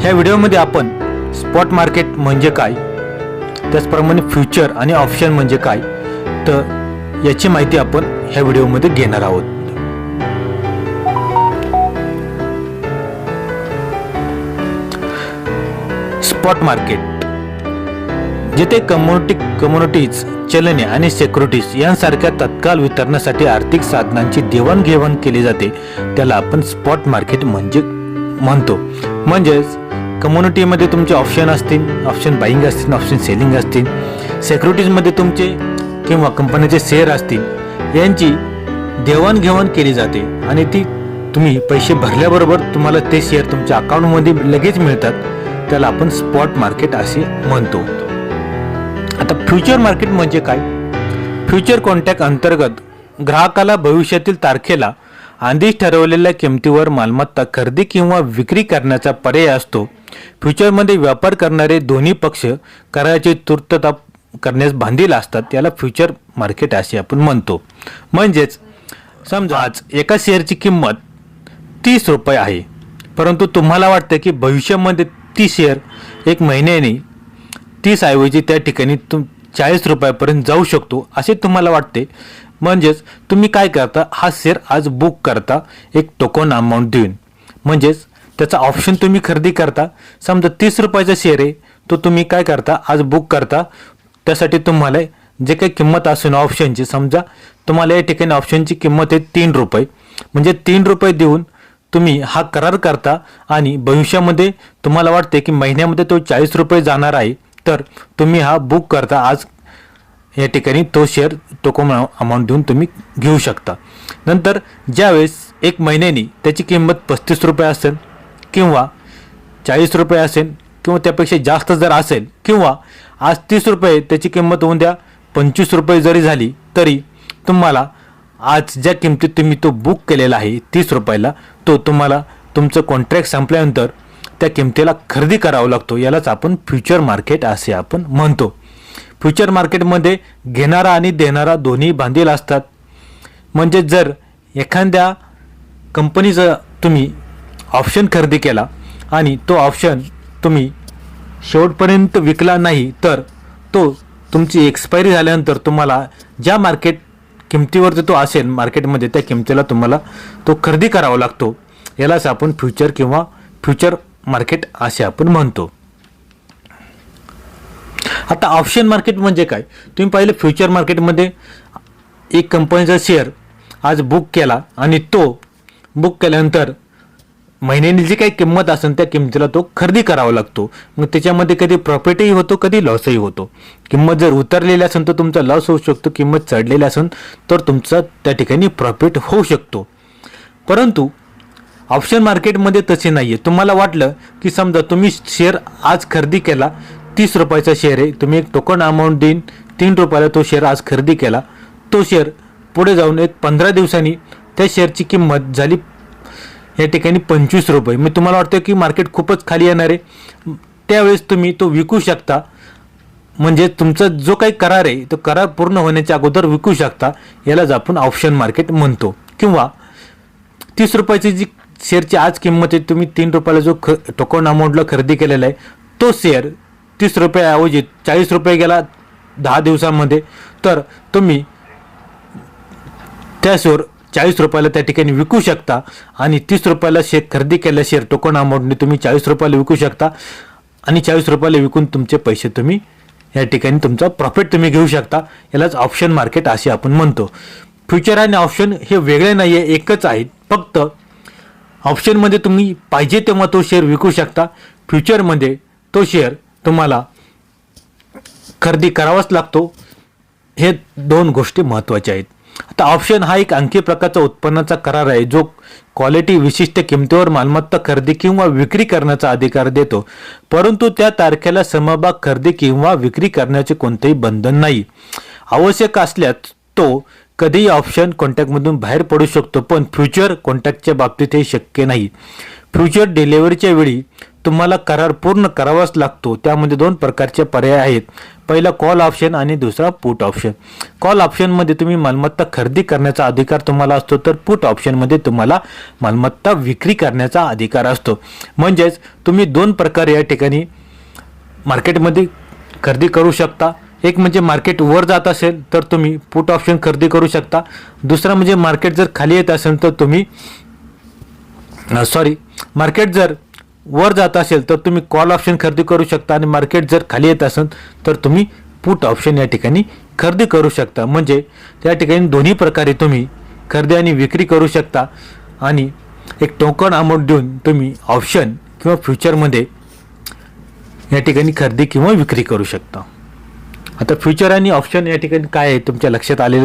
ह्या व्हिडिओमध्ये आपण स्पॉट मार्केट म्हणजे काय, त्याचप्रमाणे फ्युचर आणि ऑप्शन म्हणजे काय, तर याची माहिती आपण ह्या व्हिडिओमध्ये घेणार आहोत. स्पॉट मार्केट जेथे कमोडिटीज, चलने आणि सिक्युरिटीज यांसारख्या तत्काळ वितरणासाठी आर्थिक साधनांची देवाणघेवाण केली जाते त्याला आपण स्पॉट मार्केट म्हणतो. म्हणजेच कमोडिटीमध्ये तुमचे ऑप्शन असतील, ऑप्शन बाईंग असतील, ऑप्शन सेलिंग असतील, सिक्युरिटीजमध्ये तुमचे किंवा कंपनीचे शेअर असतील, यांची देवाणघेवाण केली जाते आणि ती तुम्ही पैसे भरल्याबरोबर तुम्हाला ते शेअर तुमच्या अकाउंटमध्ये लगेच मिळतात. त्याला आपण स्पॉट मार्केट असे म्हणतो. आता फ्युचर मार्केट म्हणजे काय? फ्युचर कॉन्ट्रॅक्ट अंतर्गत ग्राहकाला भविष्यातील तारखेला आधीच ठरवलेल्या किमतीवर मालमत्ता खरेदी किंवा विक्री करण्याचा पर्याय असतो. फ्युचरमध्ये व्यापार करणारे दोन्ही पक्ष कराराची पूर्तता करण्यास बांधील असतात. याला फ्युचर मार्केट असे आपण म्हणतो. म्हणजेच समजा आज एका शेअरची किंमत 30 रुपये आहे, परंतु तुम्हाला वाटतं की भविष्यामध्ये ती शेअर एक महिन्याने 30 ऐवजी त्या ठिकाणी 40 रुपयापर्यंत जाऊ शकतो असे तुम्हाला वाटते. म्हणजेच तुम्ही काय करता, हा शेअर आज बुक करता एक टोकन अमाऊंट देऊन. म्हणजेच त्याचा ऑप्शन तुम्ही खरेदी करता. समजा 30 रुपयाचा शेअर आहे, तो तुम्ही काय करता, आज बुक करता. त्यासाठी तुम्हाला जे काही किंमत असेल ऑप्शनची, समजा तुम्हाला या ठिकाणी ऑप्शनची किंमत आहे 3 रुपये, म्हणजे 3 रुपये देऊन तुम्ही हा करार करता आणि भविष्यामध्ये तुम्हाला वाटते की महिन्यामध्ये तो 40 रुपये जाणार आहे, तर तुम्ही हा बुक करता. आज या ठिकाणी तो शेअर टोकन अमाऊंट देऊन तुम्ही घेऊ शकता. नंतर ज्यावेळेस एक महिन्यानी त्याची किंमत 35 रुपये असेल किंवा 40 रुपये असेल किंवा त्यापेक्षा जास्त जर असेल, किंवा आज 30 रुपये त्याची किंमत उद्या 25 रुपये जरी झाली, तरी तुम्हाला आज ज्या किमतीत तुम्ही तो बुक केलेला आहे 30 रुपयाला, तो तुम्हाला तुमचं कॉन्ट्रॅक्ट संपल्यानंतर त्या किमतीला खरेदी करावं लागतो. यालाच आपण फ्युचर मार्केट असे आपण म्हणतो. फ्युचर मार्केटमध्ये घेणारा आणि देणारा दोन्ही बांधील असतात. म्हणजे जर एखाद्या कंपनीचं तुम्ही ऑप्शन खरेदी केला आणि तो ऑप्शन तुम्ही शेवटपर्यंत विकला नाही, तर तो तुमची एक्सपायरी झाल्यानंतर तुम्हाला ज्या मार्केट किमतीवरती तो असेल मार्केटमध्ये, त्या किमतीला तुम्हाला तो खरेदी करावा लागतो. यालाच आपण फ्युचर किंवा फ्युचर मार्केट असे आपण म्हणतो. आता ऑप्शन मार्केट म्हणजे काय? तुम्ही पाहिलं फ्युचर मार्केटमध्ये एक कंपनीचा शेअर आज बुक केला आणि तो बुक केल्यानंतर महिन्यानी जी काही किंमत असेल त्या किमतीला तो खरेदी करावा लागतो. मग त्याच्यामध्ये कधी प्रॉफिटही होतो, कधी लॉसही होतो. किंमत जर उतरलेली असेल तर तुमचा लॉस होऊ शकतो, किंमत चढलेली असेल तर तुमचा त्या ठिकाणी प्रॉफिट होऊ शकतो. परंतु ऑप्शन मार्केटमध्ये तसे नाही आहे. तुम्हाला वाटलं की समजा तुम्ही शेअर आज खरेदी केला, 30 रुपयाचा शेअर आहे, तुम्ही एक टोकन अमाऊंट देऊन 3 रुपयाला तो शेअर आज खरेदी केला. तो शेअर पुढे जाऊन एक 15 दिवसांनी त्या शेअरची किंमत झाली या ठिकाणी 25 रुपये. मग तुम्हाला वाटतं की मार्केट खूपच खाली येणार आहे, त्यावेळेस तुम्ही तो विकू शकता. म्हणजे तुमचा जो काही करार आहे तो करार पूर्ण होण्याच्या अगोदर विकू शकता. यालाच आपण ऑप्शन मार्केट म्हणतो. किंवा 30 रुपयाची जी शेअरची आज किंमत आहे, तुम्ही 3 रुपयाला जो टोकन अमाऊंटला खरेदी केलेला आहे, तो शेअर 30 रुपयाऐवजी 40 रुपये गेला 10 दिवसांमध्ये, तर तुम्ही त्या शेअर 40 रुपयाला त्या ठिकाणी विकू शकता. आणि 30 रुपयाला खरेदी केलेला शेअर टोकन अमाऊंटने तुम्ही 40 रुपयाला विकू शकता आणि 40 रुपयाला विकून तुमचे पैसे तुम्ही या ठिकाणी तुमचा प्रॉफिट तुम्ही घेऊ शकता. यालाच ऑप्शन मार्केट असे आपण म्हणतो. फ्युचर आणि ऑप्शन हे वेगळे नाही आहे, एकच आहेत. फक्त ऑप्शनमध्ये तुम्ही पाहिजे तेव्हा तो शेअर विकू शकता. फ्युचरमध्ये तो शेअर तुम्हाला खरेदी करावाच लागतो. हे 2 गोष्टी महत्त्वाच्या आहेत. आता ऑप्शन हा एक आणखी प्रकारचा उत्पन्नाचा करार आहे, जो क्वालिटी विशिष्ट किमतीवर मालमत्ता खरेदी किंवा विक्री करण्याचा अधिकार देतो. परंतु त्या तारखेला समभाग खरेदी किंवा विक्री करण्याचे कोणतेही बंधन नाही. आवश्यक असल्यास तो कधीही ऑप्शन कॉन्ट्रॅक्टमधून बाहेर पडू शकतो, पण फ्युचर कॉन्ट्रॅक्टच्या बाबतीत हे शक्य नाही. फ्युचर डिलिव्हरीच्या वेळी तुम्हाला करार पूर्ण करावाच लागतो. त्यामध्ये 2 प्रकारचे पर्याय आहेत. पहिला कॉल ऑप्शन आणि दुसरा पुट ऑप्शन. कॉल ऑप्शनमध्ये तुम्ही मालमत्ता खरेदी करण्याचा अधिकार तुम्हाला असतो, तर पुट ऑप्शनमध्ये तुम्हाला मालमत्ता विक्री करण्याचा अधिकार असतो. म्हणजेच तुम्ही 2 प्रकारे या ठिकाणी मार्केटमध्ये खरेदी करू शकता. एक म्हणजे मार्केट वर जात असेल तर तुम्ही पुट ऑप्शन खरेदी करू शकता. दुसरा म्हणजे मार्केट जर खाली येत असेल तर तुम्ही मार्केट जर वर जात असेल तर तुम्ही कॉल ऑप्शन खरेदी करू शकता आणि मार्केट जर खाली येत असेल तर तुम्ही पुट ऑप्शन या ठिकाणी खरेदी करू शकता. म्हणजे त्या ठिकाणी दोन्ही प्रकारे तुम्ही खरेदी आणि विक्री करू शकता आणि एक टोकन अमाऊंट देऊन तुम्ही ऑप्शन किंवा फ्युचरमध्ये या ठिकाणी खरेदी किंवा विक्री करू शकता. आता फ्युचर आणि ऑप्शन या ठिकाणी काय आहे तुमच्या लक्षात आलेलं